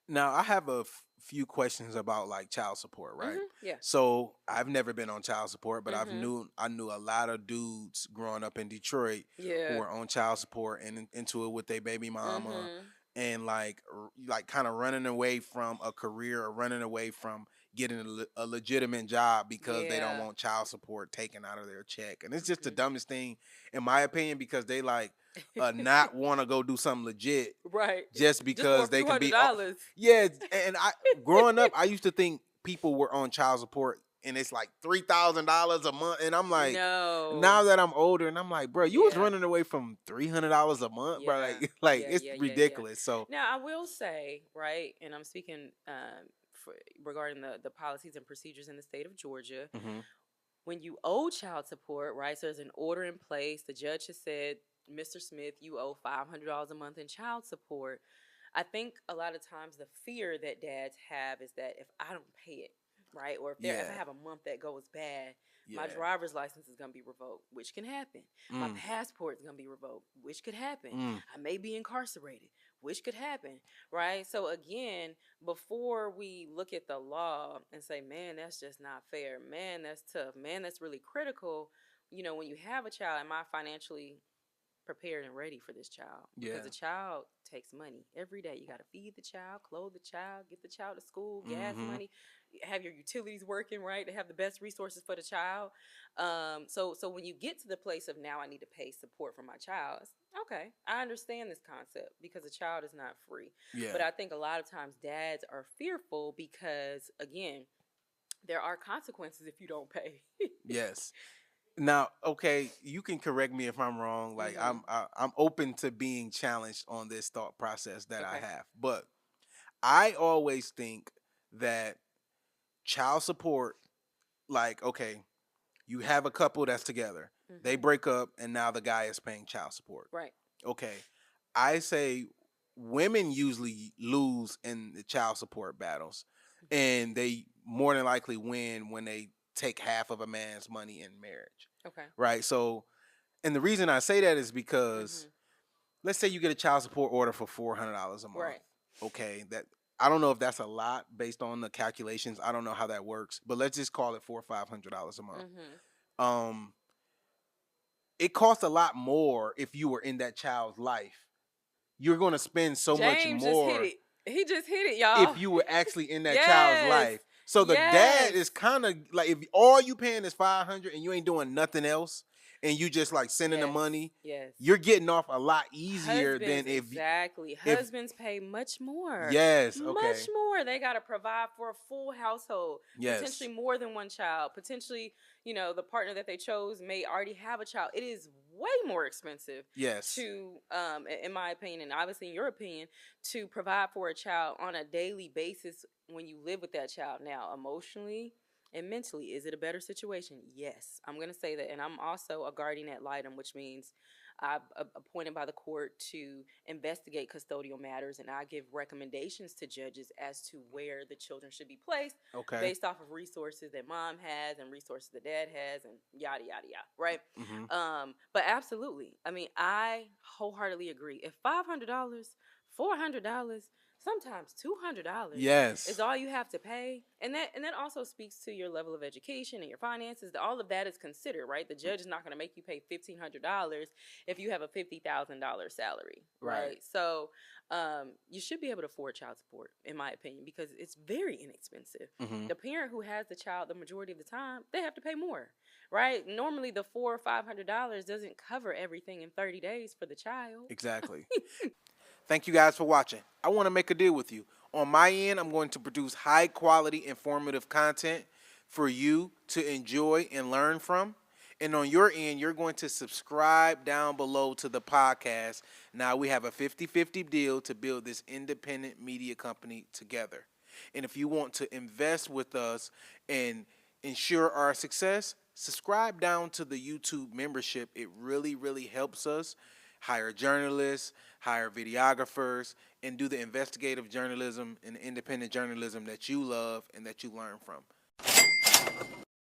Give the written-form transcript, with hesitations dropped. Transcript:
Now, I have a few questions about like child support, right? Yeah. So I've never been on child support, but Mhm. I knew a lot of dudes growing up in Detroit who Yeah. were on child support and into it with their baby mama, Mhm. and like kind of running away from a career or running away from getting a legitimate job because they don't Yeah. want child support taken out of their check, and it's just the Mhm. dumbest thing in my opinion because they like not want to go do something legit Right. just Just for a because they few can hundred be dollars. yeah, and I growing up, I used to think people were on child support and it's like $3,000 a month, and I'm like, now No. that I'm older, and I'm like, bro, you was Yeah. running away from $300 a month, bro, Yeah. like like Yeah. it's Yeah. Yeah. Yeah. ridiculous. So Now I will say, right, and I'm speaking for, regarding the policies and procedures in the state of Georgia. hmm When you owe child support, right? So there's an order in place. The judge has said, Mr. Smith, you owe $500 a month in child support. I think a lot of times the fear that dads have is that if I don't pay it, right, or if I yeah, have a month that goes bad, my yeah, driver's license is gonna be revoked, which can happen. My mm, passport is gonna be revoked, which could happen. mm, I may be incarcerated, which could happen, right? So again, before we look at the law and say, man, that's just not fair, man, that's tough, man, that's really critical. When you have a child, am I financially prepared and ready for this child? Because yeah, the child takes money every day. You got to feed the child, clothe the child, get the child to school, gas hmm money, have your utilities working, right, to have the best resources for the child. So when you get to the place of now I need to pay support for my child, okay, I understand this concept because a child is not free. yeah, But I think a lot of times dads are fearful because, again, there are consequences if you don't pay. yes. Now, okay, you can correct me if I'm wrong. Like Hmm. I'm open to being challenged on this thought process that I Okay. have, but I always think that child support, like, okay, you have a couple that's together, they Hmm. break up, and now the guy is paying child support. Right. Okay, I say women usually lose in the child support battles, Hmm. and they more than likely win when they take half of a man's money in marriage, Okay. right? So, and the reason I say that is because Hmm. let's say you get a child support order for $400 a month. Right. Okay, that I don't know if that's a lot based on the calculations. I don't know how that works, but let's just call it $400 or $500 a month. Hmm. Um, it costs a lot more if you were in that child's life. You're going to spend so much James just hit more it. He just hit it, y'all. if you were actually in that child's Yes. life. So the dad Yes. is kind of like if all you paying is 500 and you ain't doing nothing else and you just like sending the Yes. money, Yes. you're getting off a lot easier Husbands, than exactly. if Husbands pay much more. yes, Much okay. more. They got to provide for a full household, potentially Yes. more than one child. Potentially, the partner that they chose may already have a child. It is way more expensive Yes. to, in my opinion, and obviously in your opinion, to provide for a child on a daily basis when you live with that child. Now, emotionally and mentally, is it a better situation? Yes. I'm going to say that. And I'm also a guardian ad litem, which means I'm appointed by the court to investigate custodial matters, and I give recommendations to judges as to where the children should be placed Okay. based off of resources that mom has and resources that dad has, and yada yada yada. Right? Mhm. But absolutely, I mean, I wholeheartedly agree. If $500, $400, sometimes $200 is Yes. all you have to pay, and that also speaks to your level of education and your finances. All of that is considered, right? The judge is not going to make you pay $1,500 if you have a $50,000 salary, Right. right? So you should be able to afford child support, in my opinion, because it's very inexpensive. Mhm. The parent who has the child the majority of the time, they have to pay more, right? Normally, the $400 or $500 doesn't cover everything in 30 days for the child. Exactly. Thank you guys for watching. I want to make a deal with you. On my end, I'm going to produce high quality informative content for you to enjoy and learn from. And on your end, you're going to subscribe down below to the podcast. Now we have a 50-50 deal to build this independent media company together. And if you want to invest with us and ensure our success, subscribe down to the YouTube membership. It really, really helps us hire journalists, hire videographers, and do the investigative journalism and independent journalism that you love and that you learn from.